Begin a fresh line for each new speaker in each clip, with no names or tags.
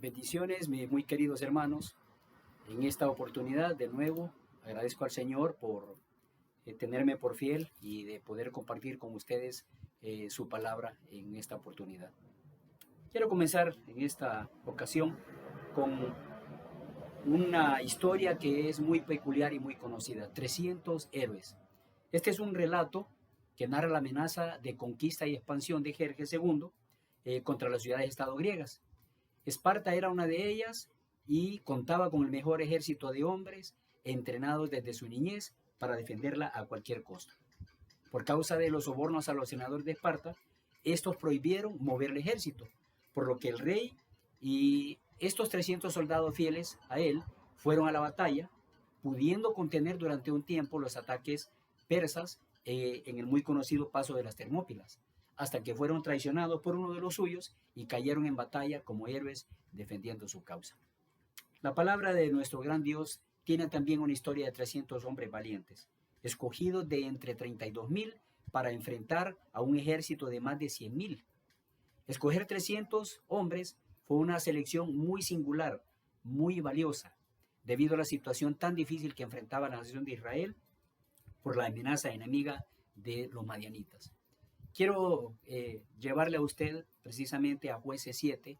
Bendiciones, mis muy queridos hermanos. En esta oportunidad, de nuevo, agradezco al Señor por tenerme por fiel y de poder compartir con ustedes su palabra en esta oportunidad. Quiero comenzar en esta ocasión con una historia que es muy peculiar y muy conocida, 300 héroes. Este es un relato que narra la amenaza de conquista y expansión de Jerjes II contra las ciudades-estado griegas. Esparta era una de ellas y contaba con el mejor ejército de hombres entrenados desde su niñez para defenderla a cualquier costo. Por causa de los sobornos a los senadores de Esparta, estos prohibieron mover el ejército, por lo que el rey y estos 300 soldados fieles a él fueron a la batalla, pudiendo contener durante un tiempo los ataques persas en el muy conocido paso de las Termópilas, hasta que fueron traicionados por uno de los suyos y cayeron en batalla como héroes defendiendo su causa. La palabra de nuestro gran Dios tiene también una historia de 300 hombres valientes, escogidos de entre 32,000 para enfrentar a un ejército de más de 100,000. Escoger 300 hombres fue una selección muy singular, muy valiosa, debido a la situación tan difícil que enfrentaba la nación de Israel por la amenaza enemiga de los madianitas. Quiero llevarle a usted precisamente a Jueces 7,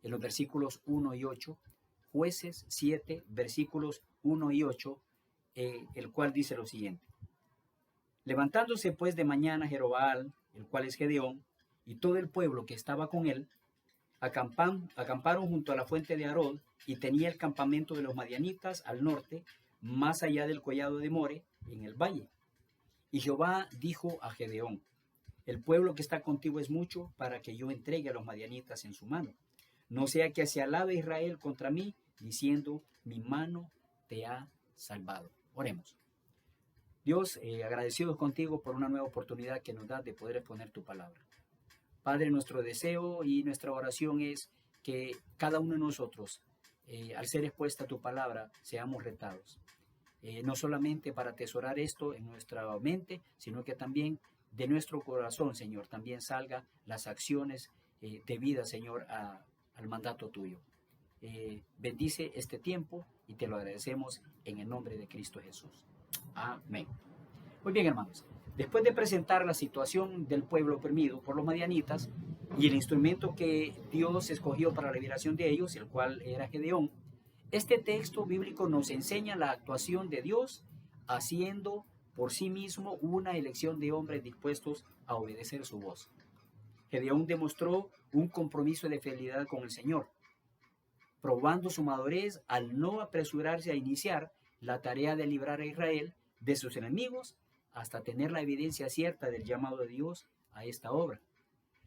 en los versículos 1 y 8. Jueces 7, versículos 1 y 8, el cual dice lo siguiente. Levantándose pues de mañana Jerobaal, el cual es Gedeón, y todo el pueblo que estaba con él, acamparon junto a la fuente de Arod, y tenía el campamento de los madianitas al norte, más allá del collado de More, en el valle. Y Jehová dijo a Gedeón, el pueblo que está contigo es mucho para que yo entregue a los madianitas en su mano. No sea que se alabe Israel contra mí, diciendo, mi mano te ha salvado. Oremos. Dios, agradecidos contigo por una nueva oportunidad que nos da de poder exponer tu palabra. Padre, nuestro deseo y nuestra oración es que cada uno de nosotros, al ser expuesta a tu palabra, seamos retados. No solamente para atesorar esto en nuestra mente, sino que también de nuestro corazón, Señor, también salga las acciones debidas, Señor, al mandato tuyo. Bendice este tiempo y te lo agradecemos en el nombre de Cristo Jesús. Amén. Muy bien, hermanos. Después de presentar la situación del pueblo oprimido por los madianitas y el instrumento que Dios escogió para la liberación de ellos, el cual era Gedeón, este texto bíblico nos enseña la actuación de Dios haciendo por sí mismo una elección de hombres dispuestos a obedecer su voz. Gedeón demostró un compromiso de fidelidad con el Señor, probando su madurez al no apresurarse a iniciar la tarea de librar a Israel de sus enemigos hasta tener la evidencia cierta del llamado de Dios a esta obra.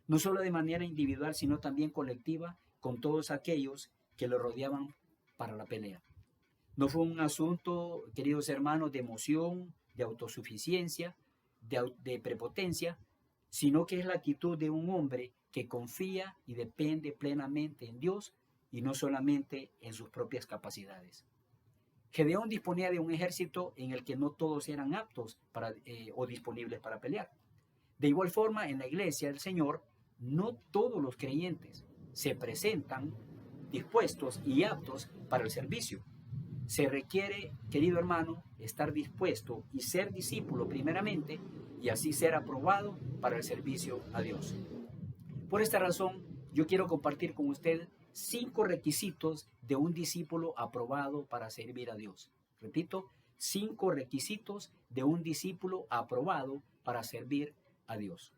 No solo de manera individual, sino también colectiva con todos aquellos que lo rodeaban para la pelea. No fue un asunto, queridos hermanos, de emoción, de autosuficiencia, de prepotencia, sino que es la actitud de un hombre que confía y depende plenamente en Dios y no solamente en sus propias capacidades. Gedeón disponía de un ejército en el que no todos eran aptos o disponibles para pelear. De igual forma, en la iglesia del Señor, no todos los creyentes se presentan dispuestos y aptos para el servicio. Se requiere, querido hermano, estar dispuesto y ser discípulo primeramente y así ser aprobado para el servicio a Dios. Por esta razón, yo quiero compartir con usted 5 requisitos de un discípulo aprobado para servir a Dios. Repito, 5 requisitos de un discípulo aprobado para servir a Dios.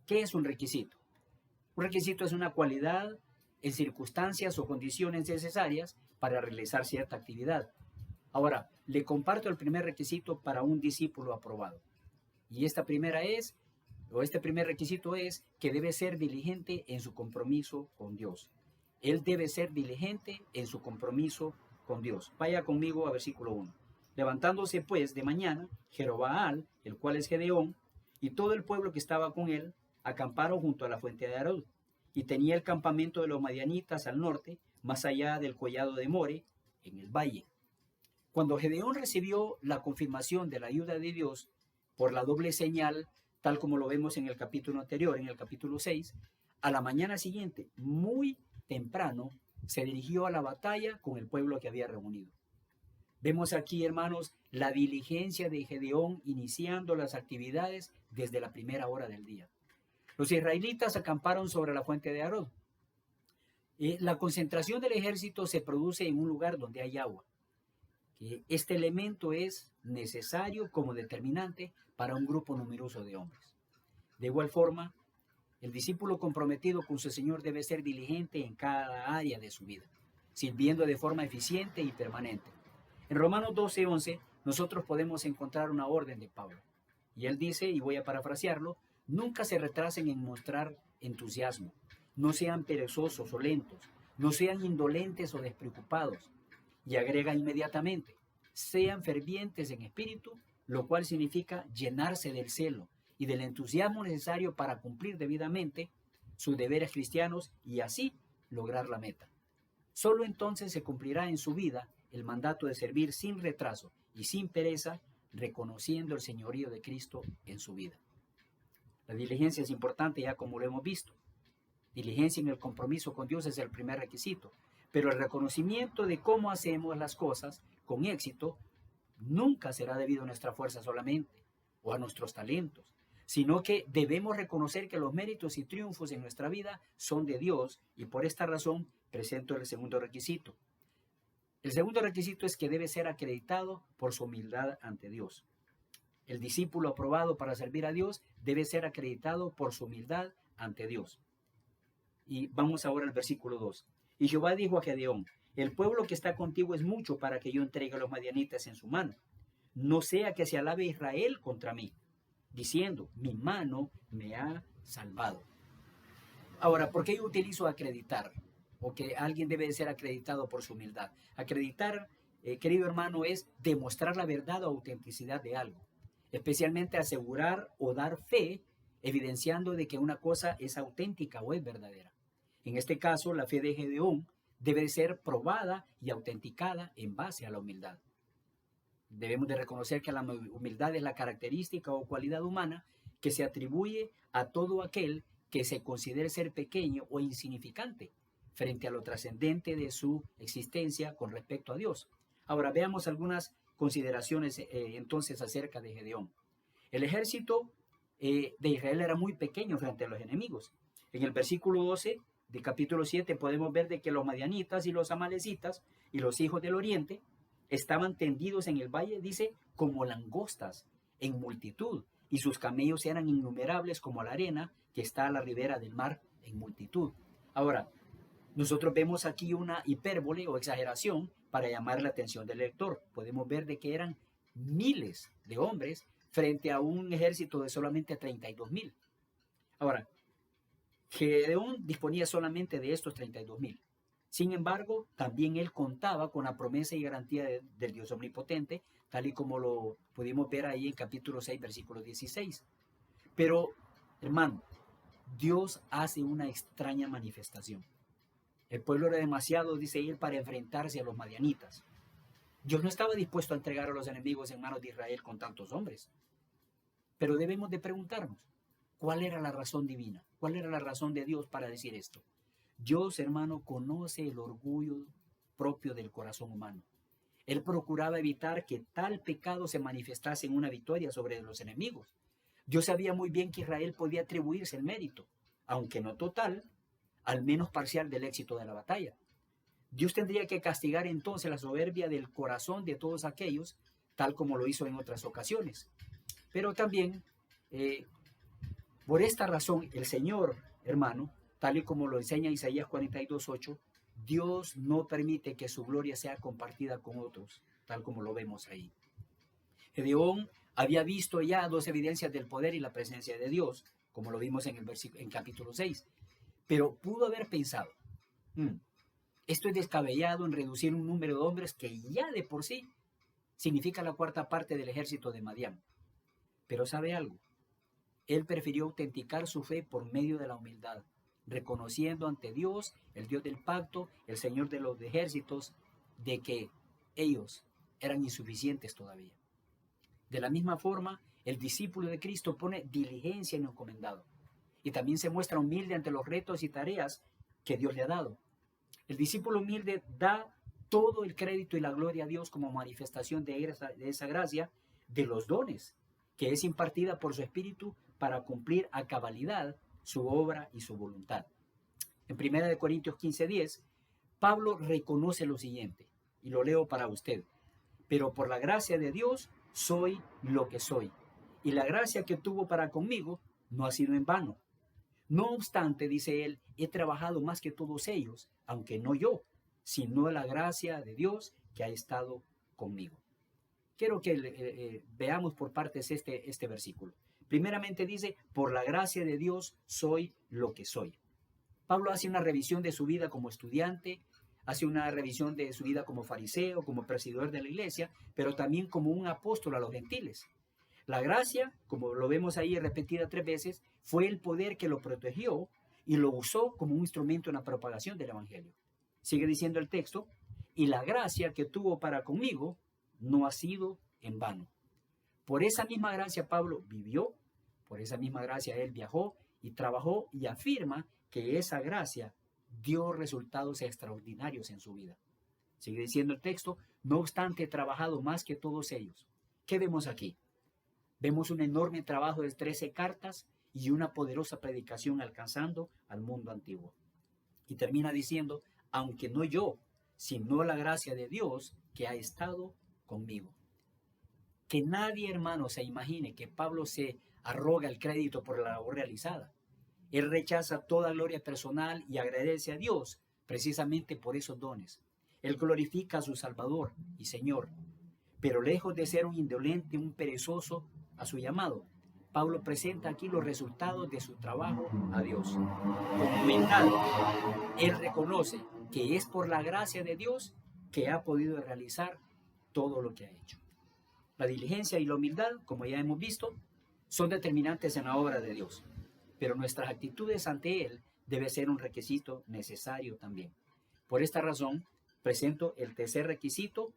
¿Qué es un requisito? Un requisito es una cualidad en circunstancias o condiciones necesarias para realizar cierta actividad. Ahora, le comparto el primer requisito para un discípulo aprobado. Y este primer requisito es que debe ser diligente en su compromiso con Dios. Él debe ser diligente en su compromiso con Dios. Vaya conmigo a versículo 1. Levantándose pues de mañana, Jerobaal, el cual es Gedeón, y todo el pueblo que estaba con él, acamparon junto a la fuente de Arod, y tenía el campamento de los madianitas al norte, más allá del collado de More, en el valle. Cuando Gedeón recibió la confirmación de la ayuda de Dios por la doble señal, tal como lo vemos en el capítulo anterior, en el capítulo 6, a la mañana siguiente, muy temprano, se dirigió a la batalla con el pueblo que había reunido. Vemos aquí, hermanos, la diligencia de Gedeón iniciando las actividades desde la primera hora del día. Los israelitas acamparon sobre la fuente de Arod. La concentración del ejército se produce en un lugar donde hay agua. Este elemento es necesario como determinante para un grupo numeroso de hombres. De igual forma, el discípulo comprometido con su Señor debe ser diligente en cada área de su vida, sirviendo de forma eficiente y permanente. En Romanos 12:11 nosotros podemos encontrar una orden de Pablo. Y él dice, y voy a parafrasearlo, nunca se retrasen en mostrar entusiasmo, no sean perezosos o lentos, no sean indolentes o despreocupados. Y agrega inmediatamente, sean fervientes en espíritu, lo cual significa llenarse del celo y del entusiasmo necesario para cumplir debidamente sus deberes cristianos y así lograr la meta. Solo entonces se cumplirá en su vida el mandato de servir sin retraso y sin pereza, reconociendo el señorío de Cristo en su vida. La diligencia es importante, ya como lo hemos visto. Diligencia en el compromiso con Dios es el primer requisito, pero el reconocimiento de cómo hacemos las cosas con éxito nunca será debido a nuestra fuerza solamente o a nuestros talentos, sino que debemos reconocer que los méritos y triunfos en nuestra vida son de Dios y por esta razón presento el segundo requisito. El segundo requisito es que debe ser acreditado por su humildad ante Dios. El discípulo aprobado para servir a Dios debe ser acreditado por su humildad ante Dios. Y vamos ahora al versículo 2. Y Jehová dijo a Gedeón, el pueblo que está contigo es mucho para que yo entregue a los madianitas en su mano. No sea que se alabe Israel contra mí, diciendo, mi mano me ha salvado. Ahora, ¿por qué yo utilizo acreditar? O que alguien debe de ser acreditado por su humildad. Acreditar, querido hermano, es demostrar la verdad o autenticidad de algo. Especialmente asegurar o dar fe, evidenciando de que una cosa es auténtica o es verdadera. En este caso, la fe de Gedeón debe ser probada y autenticada en base a la humildad. Debemos de reconocer que la humildad es la característica o cualidad humana que se atribuye a todo aquel que se considere ser pequeño o insignificante frente a lo trascendente de su existencia con respecto a Dios. Ahora veamos algunas consideraciones entonces acerca de Gedeón. El ejército de Israel era muy pequeño frente a los enemigos. En el versículo 12 del capítulo 7 podemos ver de que los madianitas y los amalecitas y los hijos del oriente estaban tendidos en el valle, dice, como langostas en multitud, y sus camellos eran innumerables como la arena que está a la ribera del mar en multitud. Ahora, nosotros vemos aquí una hipérbole o exageración para llamar la atención del lector. Podemos ver de que eran miles de hombres frente a un ejército de solamente 32,000. Ahora, Gedeón disponía solamente de estos 32,000. Sin embargo, también él contaba con la promesa y garantía del Dios omnipotente, tal y como lo pudimos ver ahí en capítulo 6, versículo 16. Pero, hermano, Dios hace una extraña manifestación. El pueblo era demasiado, dice él, para enfrentarse a los madianitas. Dios no estaba dispuesto a entregar a los enemigos en manos de Israel con tantos hombres. Pero debemos de preguntarnos, ¿cuál era la razón divina? ¿Cuál era la razón de Dios para decir esto? Dios, hermano, conoce el orgullo propio del corazón humano. Él procuraba evitar que tal pecado se manifestase en una victoria sobre los enemigos. Dios sabía muy bien que Israel podía atribuirse el mérito, aunque no total, al menos parcial del éxito de la batalla. Dios tendría que castigar entonces la soberbia del corazón de todos aquellos, tal como lo hizo en otras ocasiones. Pero también, por esta razón, el Señor, hermano, tal y como lo enseña Isaías 42:8, Dios no permite que su gloria sea compartida con otros, tal como lo vemos ahí. Gedeón había visto ya dos evidencias del poder y la presencia de Dios, como lo vimos en capítulo 6, pero pudo haber pensado, esto es descabellado en reducir un número de hombres que ya de por sí significa la cuarta parte del ejército de Madián. Pero ¿sabe algo? Él prefirió autenticar su fe por medio de la humildad, reconociendo ante Dios, el Dios del pacto, el Señor de los ejércitos, de que ellos eran insuficientes todavía. De la misma forma, el discípulo de Cristo pone diligencia en lo encomendado y también se muestra humilde ante los retos y tareas que Dios le ha dado. El discípulo humilde da todo el crédito y la gloria a Dios como manifestación de esa gracia, de los dones, que es impartida por su Espíritu para cumplir a cabalidad su obra y su voluntad. En 1 Corintios 15:10, Pablo reconoce lo siguiente, y lo leo para usted. Pero por la gracia de Dios soy lo que soy, y la gracia que tuvo para conmigo no ha sido en vano. No obstante, dice él, he trabajado más que todos ellos, aunque no yo, sino la gracia de Dios que ha estado conmigo. Quiero que veamos por partes este versículo. Primeramente dice, por la gracia de Dios soy lo que soy. Pablo hace una revisión de su vida como estudiante, hace una revisión de su vida como fariseo, como perseguidor de la iglesia, pero también como un apóstol a los gentiles. La gracia, como lo vemos ahí repetida 3 veces, fue el poder que lo protegió y lo usó como un instrumento en la propagación del evangelio. Sigue diciendo el texto, y la gracia que tuvo para conmigo no ha sido en vano. Por esa misma gracia Pablo vivió, por esa misma gracia él viajó y trabajó y afirma que esa gracia dio resultados extraordinarios en su vida. Sigue diciendo el texto, no obstante he trabajado más que todos ellos. ¿Qué vemos aquí? Vemos un enorme trabajo de 13 cartas y una poderosa predicación alcanzando al mundo antiguo. Y termina diciendo, aunque no yo, sino la gracia de Dios que ha estado conmigo. Que nadie, hermano, se imagine que Pablo se arroga el crédito por la labor realizada. Él rechaza toda gloria personal y agradece a Dios precisamente por esos dones. Él glorifica a su Salvador y Señor. Pero lejos de ser un indolente, un perezoso a su llamado, Pablo presenta aquí los resultados de su trabajo a Dios. Con humildad, él reconoce que es por la gracia de Dios que ha podido realizar todo lo que ha hecho. La diligencia y la humildad, como ya hemos visto, son determinantes en la obra de Dios, pero nuestras actitudes ante Él debe ser un requisito necesario también. Por esta razón, presento el tercer requisito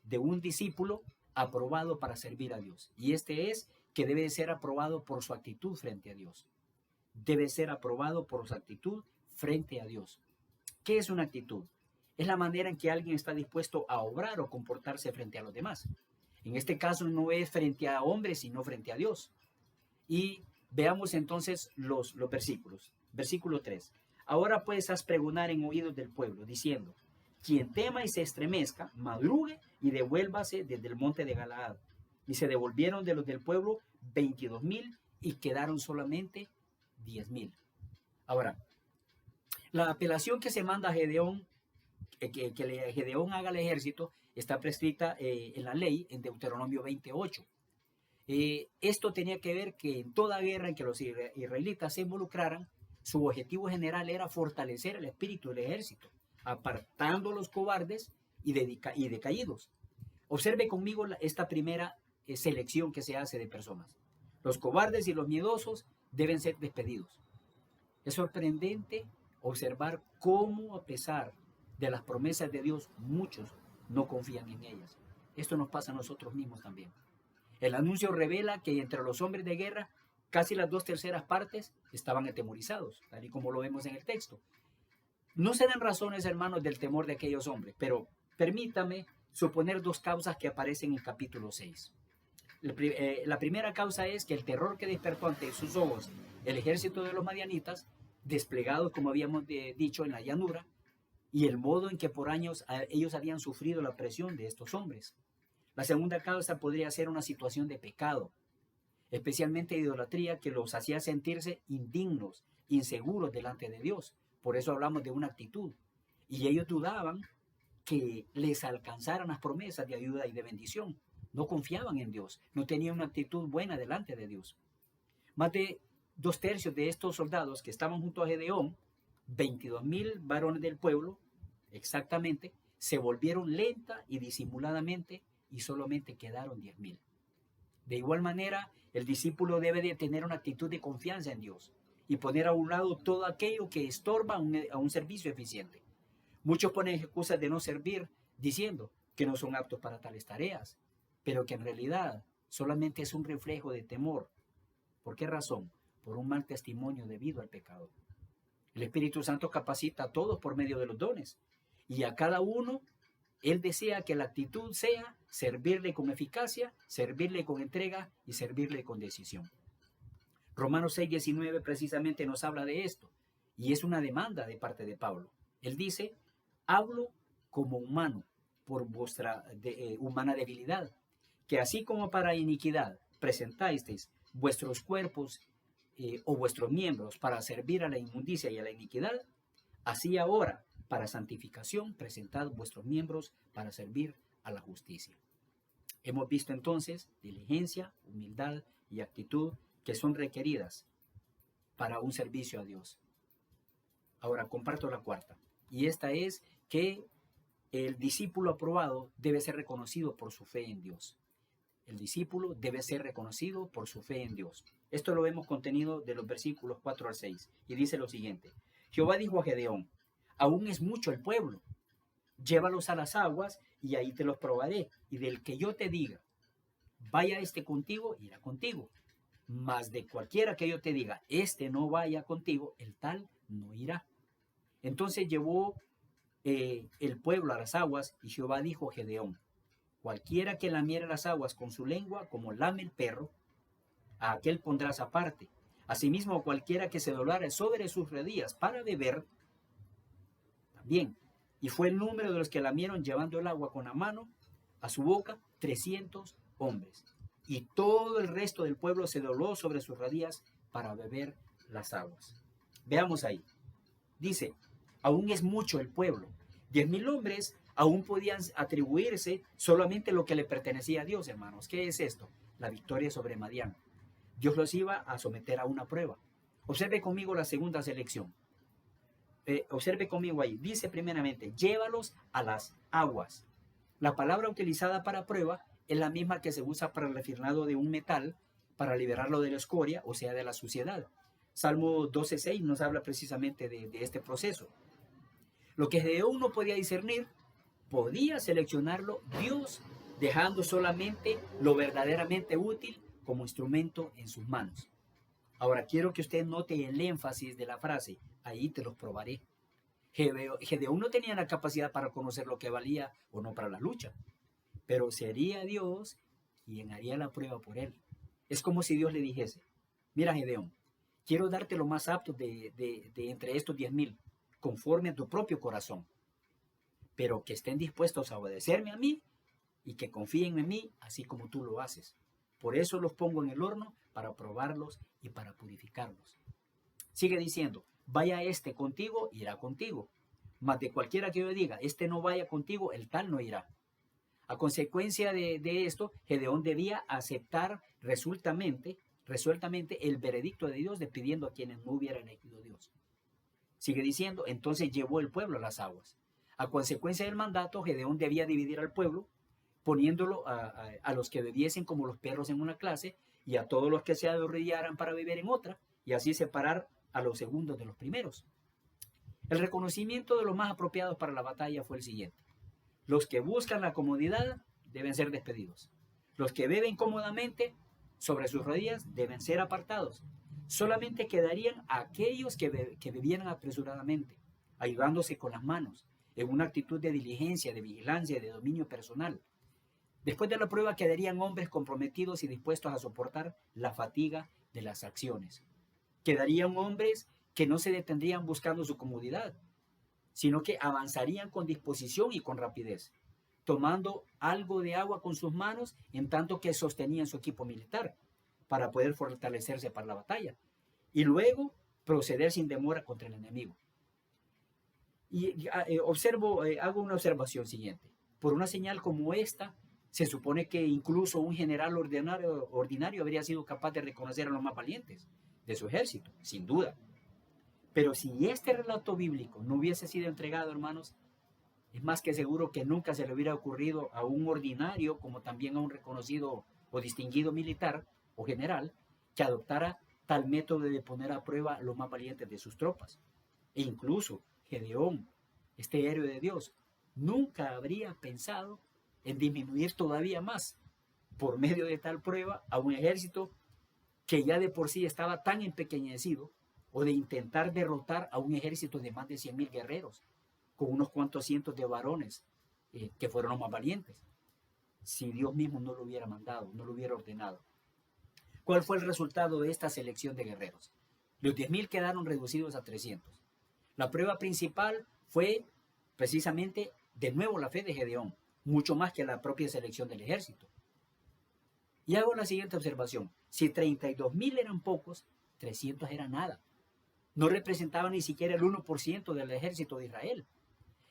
de un discípulo aprobado para servir a Dios, y este es que debe ser aprobado por su actitud frente a Dios. Debe ser aprobado por su actitud frente a Dios. ¿Qué es una actitud? Es la manera en que alguien está dispuesto a obrar o comportarse frente a los demás. En este caso no es frente a hombres, sino frente a Dios. Y veamos entonces los versículos. Versículo 3. Ahora pues haz pregonar en oídos del pueblo, diciendo, quien tema y se estremezca, madrugue y devuélvase desde el monte de Galaad. Y se devolvieron de los del pueblo 22,000 y quedaron solamente 10,000. Ahora, la apelación que se manda a Gedeón, que Gedeón haga el ejército, está prescrita en la ley, en Deuteronomio 28. Esto tenía que ver que en toda guerra en que los israelitas se involucraran, su objetivo general era fortalecer el espíritu del ejército, apartando a los cobardes y decaídos. Observe conmigo esta primera selección que se hace de personas. Los cobardes y los miedosos deben ser despedidos. Es sorprendente observar cómo, a pesar de las promesas de Dios, muchos no confían en ellas. Esto nos pasa a nosotros mismos también. El anuncio revela que entre los hombres de guerra, casi las 2/3 partes estaban atemorizados, tal y como lo vemos en el texto. No se dan razones, hermanos, del temor de aquellos hombres, pero permítame suponer 2 causas que aparecen en el capítulo 6. La primera causa es que el terror que despertó ante sus ojos el ejército de los madianitas, desplegados, como habíamos dicho, en la llanura, y el modo en que por años ellos habían sufrido la presión de estos hombres. La segunda causa podría ser una situación de pecado, especialmente de idolatría, que los hacía sentirse indignos, inseguros delante de Dios. Por eso hablamos de una actitud. Y ellos dudaban que les alcanzaran las promesas de ayuda y de bendición. No confiaban en Dios, no tenían una actitud buena delante de Dios. Más de 2/3 de estos soldados que estaban junto a Gedeón, 22,000 varones del pueblo, exactamente, se volvieron lenta y disimuladamente y solamente quedaron 10,000. De igual manera, el discípulo debe de tener una actitud de confianza en Dios y poner a un lado todo aquello que estorba a un servicio eficiente. Muchos ponen excusas de no servir diciendo que no son aptos para tales tareas, pero que en realidad solamente es un reflejo de temor. ¿Por qué razón? Por un mal testimonio debido al pecado. El Espíritu Santo capacita a todos por medio de los dones. Y a cada uno, Él desea que la actitud sea servirle con eficacia, servirle con entrega y servirle con decisión. Romanos 6:19 precisamente nos habla de esto. Y es una demanda de parte de Pablo. Él dice, hablo como humano por vuestra humana debilidad, que así como para iniquidad presentáis vuestros cuerpos o vuestros miembros para servir a la inmundicia y a la iniquidad, así ahora para santificación presentad vuestros miembros para servir a la justicia. Hemos visto entonces diligencia, humildad y actitud que son requeridas para un servicio a Dios. Ahora comparto la cuarta, y esta es que el discípulo aprobado debe ser reconocido por su fe en Dios. El discípulo debe ser reconocido por su fe en Dios. Esto lo vemos contenido de los versículos 4 al 6, y dice lo siguiente. Jehová dijo a Gedeón, aún es mucho el pueblo, llévalos a las aguas y ahí te los probaré, y del que yo te diga, vaya este contigo, irá contigo. Mas de cualquiera que yo te diga, este no vaya contigo, el tal no irá. Entonces llevó el pueblo a las aguas, y Jehová dijo a Gedeón, cualquiera que lamiere las aguas con su lengua, como lame el perro, a aquel pondrás aparte. Asimismo, cualquiera que se doblare sobre sus rodillas para beber, también. Y fue el número de los que lamieron llevando el agua con la mano a su boca, 300 hombres. Y todo el resto del pueblo se dobló sobre sus rodillas para beber las aguas. Veamos ahí. Dice, aún es mucho el pueblo. 10,000 hombres aún podían atribuirse solamente lo que le pertenecía a Dios, hermanos. ¿Qué es esto? La victoria sobre Madián. Dios los iba a someter a una prueba. Observe conmigo la segunda selección. Observe conmigo ahí. Dice primeramente, llévalos a las aguas. La palabra utilizada para prueba es la misma que se usa para el refinado de un metal, para liberarlo de la escoria, o sea, de la suciedad. Salmo 12:6 nos habla precisamente de este proceso. Lo que Gedeón no podía discernir, podía seleccionarlo Dios, dejando solamente lo verdaderamente útil como instrumento en sus manos. Ahora quiero que usted note el énfasis de la frase, ahí te los probaré. Gedeón no tenía la capacidad para conocer lo que valía o no para la lucha, pero sería Dios quien haría la prueba por él. Es como si Dios le dijese, mira Gedeón, quiero darte lo más apto de entre estos 10,000, conforme a tu propio corazón, pero que estén dispuestos a obedecerme a mí y que confíen en mí así como tú lo haces. Por eso los pongo en el horno para probarlos y para purificarlos. Sigue diciendo, vaya este contigo, irá contigo. Mas de cualquiera que yo diga, este no vaya contigo, el tal no irá. A consecuencia de esto, Gedeón debía aceptar resueltamente el veredicto de Dios, despidiendo a quienes no hubieran elegido Dios. Sigue diciendo, entonces llevó el pueblo a las aguas. A consecuencia del mandato, Gedeón debía dividir al pueblo, poniéndolo a los que bebiesen como los perros en una clase, y a todos los que se arrodillaran para beber en otra, y así separar a los segundos de los primeros. El reconocimiento de los más apropiados para la batalla fue el siguiente. Los que buscan la comodidad deben ser despedidos. Los que beben cómodamente sobre sus rodillas deben ser apartados. Solamente quedarían aquellos que bebieran apresuradamente, ayudándose con las manos, en una actitud de diligencia, de vigilancia, de dominio personal. Después de la prueba quedarían hombres comprometidos y dispuestos a soportar la fatiga de las acciones. Quedarían hombres que no se detendrían buscando su comodidad, sino que avanzarían con disposición y con rapidez, tomando algo de agua con sus manos en tanto que sostenían su equipo militar para poder fortalecerse para la batalla y luego proceder sin demora contra el enemigo. Y hago una observación siguiente. Por una señal como esta, se supone que incluso un general ordinario habría sido capaz de reconocer a los más valientes de su ejército, sin duda. Pero si este relato bíblico no hubiese sido entregado, hermanos, es más que seguro que nunca se le hubiera ocurrido a un ordinario, como también a un reconocido o distinguido militar o general, que adoptara tal método de poner a prueba a los más valientes de sus tropas. E incluso Gedeón, este héroe de Dios, nunca habría pensado en disminuir todavía más, por medio de tal prueba, a un ejército que ya de por sí estaba tan empequeñecido o de intentar derrotar a un ejército de más de 100,000 guerreros, con unos cuantos cientos de varones que fueron los más valientes, si Dios mismo no lo hubiera mandado, no lo hubiera ordenado. ¿Cuál fue el resultado de esta selección de guerreros? Los 10,000 quedaron reducidos a 300. La prueba principal fue precisamente de nuevo la fe de Gedeón, mucho más que la propia selección del ejército. Y hago la siguiente observación: si 32,000 eran pocos, 300 era nada. No representaban ni siquiera el 1% del ejército de Israel.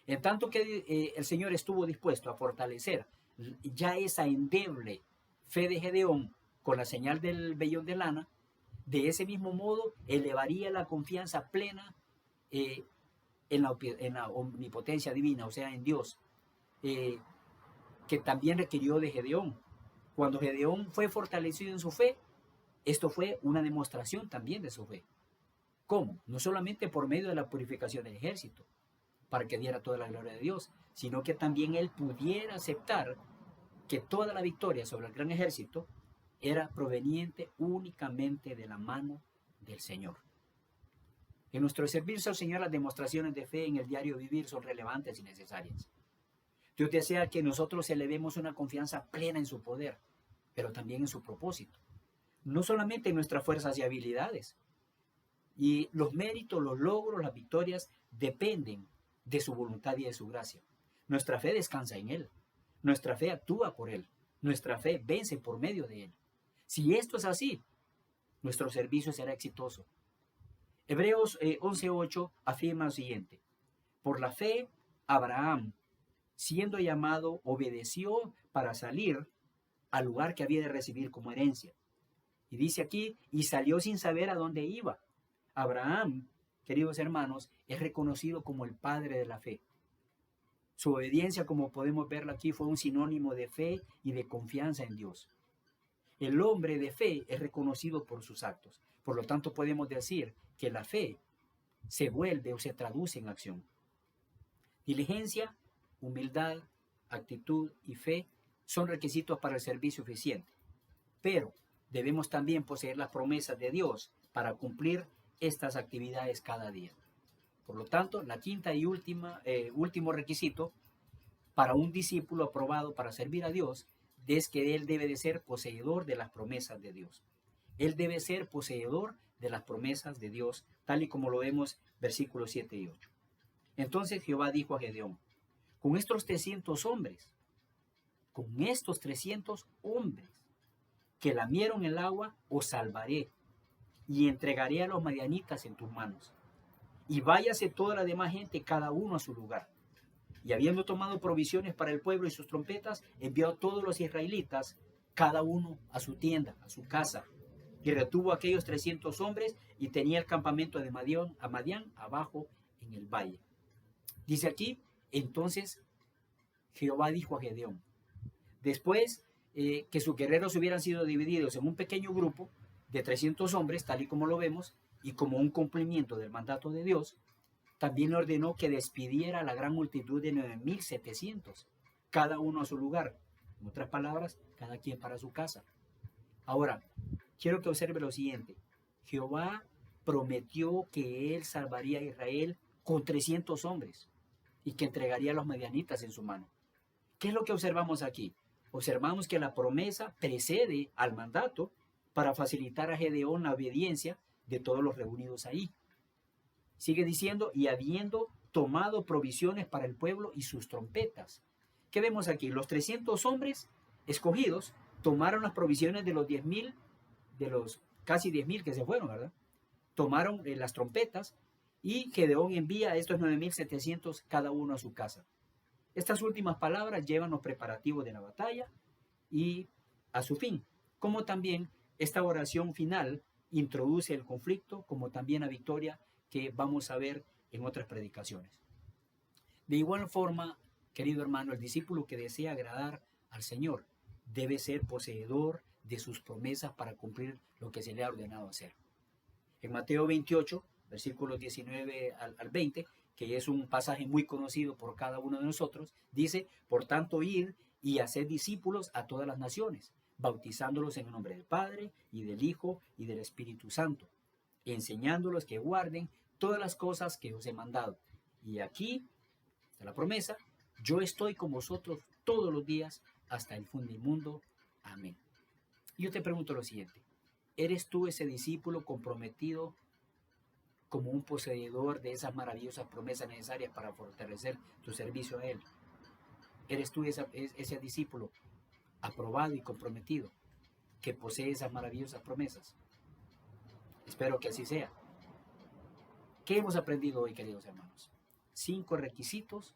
En tanto que el Señor estuvo dispuesto a fortalecer ya esa endeble fe de Gedeón con la señal del vellón de lana, de ese mismo modo elevaría la confianza plena en la omnipotencia divina, o sea, en Dios, que también requirió de Gedeón. Cuando Gedeón fue fortalecido en su fe, esto fue una demostración también de su fe. ¿Cómo? No solamente por medio de la purificación del ejército, para que diera toda la gloria de Dios, sino que también él pudiera aceptar que toda la victoria sobre el gran ejército era proveniente únicamente de la mano del Señor. En nuestro servicio al Señor, las demostraciones de fe en el diario vivir son relevantes y necesarias. Dios desea que nosotros elevemos una confianza plena en su poder, pero también en su propósito. No solamente en nuestras fuerzas y habilidades. Y los méritos, los logros, las victorias dependen de su voluntad y de su gracia. Nuestra fe descansa en Él. Nuestra fe actúa por Él. Nuestra fe vence por medio de Él. Si esto es así, nuestro servicio será exitoso. Hebreos 11:8 afirma lo siguiente: por la fe, Abraham, siendo llamado, obedeció para salir al lugar que había de recibir como herencia. Y dice aquí, y salió sin saber a dónde iba. Abraham, queridos hermanos, es reconocido como el padre de la fe. Su obediencia, como podemos verlo aquí, fue un sinónimo de fe y de confianza en Dios. El hombre de fe es reconocido por sus actos. Por lo tanto, podemos decir que la fe se vuelve o se traduce en acción. Diligencia, humildad, actitud y fe son requisitos para el servicio eficiente. Pero debemos también poseer las promesas de Dios para cumplir estas actividades cada día. Por lo tanto, la quinta y último requisito para un discípulo aprobado para servir a Dios es que él debe de ser poseedor de las promesas de Dios. Él debe ser poseedor de las promesas de Dios, tal y como lo vemos versículos 7 y 8. Entonces Jehová dijo a Gedeón: con estos 300 hombres que lamieron el agua, os salvaré y entregaré a los madianitas en tus manos. Y váyase toda la demás gente, cada uno a su lugar. Y habiendo tomado provisiones para el pueblo y sus trompetas, envió a todos los israelitas, cada uno a su tienda, a su casa. Y retuvo a aquellos 300 hombres y tenía el campamento de Madián abajo en el valle. Dice aquí, entonces Jehová dijo a Gedeón, después que sus guerreros hubieran sido divididos en un pequeño grupo de 300 hombres, tal y como lo vemos, y como un cumplimiento del mandato de Dios, también le ordenó que despidiera a la gran multitud de 9,700, cada uno a su lugar. En otras palabras, cada quien para su casa. Ahora, quiero que observe lo siguiente. Jehová prometió que él salvaría a Israel con 300 hombres y que entregaría a los madianitas en su mano. ¿Qué es lo que observamos aquí? Observamos que la promesa precede al mandato para facilitar a Gedeón la obediencia de todos los reunidos ahí. Sigue diciendo, y habiendo tomado provisiones para el pueblo y sus trompetas. ¿Qué vemos aquí? Los 300 hombres escogidos tomaron las provisiones de los 10,000, de los casi 10,000 que se fueron, ¿verdad? Tomaron las trompetas y Gedeón envía a estos 9,700 cada uno a su casa. Estas últimas palabras llevan los preparativos de la batalla y a su fin, como también esta oración final introduce el conflicto, como también la victoria que vamos a ver en otras predicaciones. De igual forma, querido hermano, el discípulo que desea agradar al Señor debe ser poseedor de sus promesas para cumplir lo que se le ha ordenado hacer. En Mateo 28, versículos 19 al 20, que es un pasaje muy conocido por cada uno de nosotros, dice, por tanto, id y haced discípulos a todas las naciones, bautizándolos en el nombre del Padre, y del Hijo, y del Espíritu Santo, enseñándolos que guarden todas las cosas que os he mandado. Y aquí está la promesa: yo estoy con vosotros todos los días hasta el fin del mundo. Amén. Y yo te pregunto lo siguiente: ¿eres tú ese discípulo comprometido como un poseedor de esas maravillosas promesas necesarias para fortalecer tu servicio a Él? ¿Eres tú ese discípulo aprobado y comprometido que posee esas maravillosas promesas? Espero que así sea. ¿Qué hemos aprendido hoy, queridos hermanos? 5 requisitos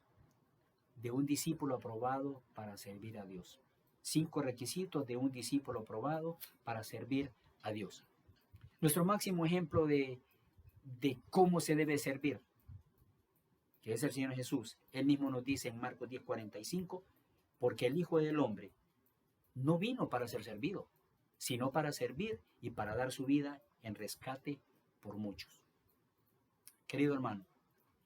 de un discípulo aprobado para servir a Dios. 5 requisitos de un discípulo aprobado para servir a Dios. Nuestro máximo ejemplo de cómo se debe servir, que es el Señor Jesús. Él mismo nos dice en Marcos 10:45, porque el Hijo del Hombre no vino para ser servido, sino para servir y para dar su vida en rescate por muchos. Querido hermano,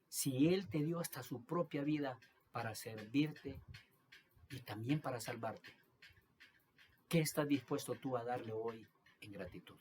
si Él te dio hasta su propia vida para servirte y también para salvarte, ¿qué estás dispuesto tú a darle hoy en gratitud?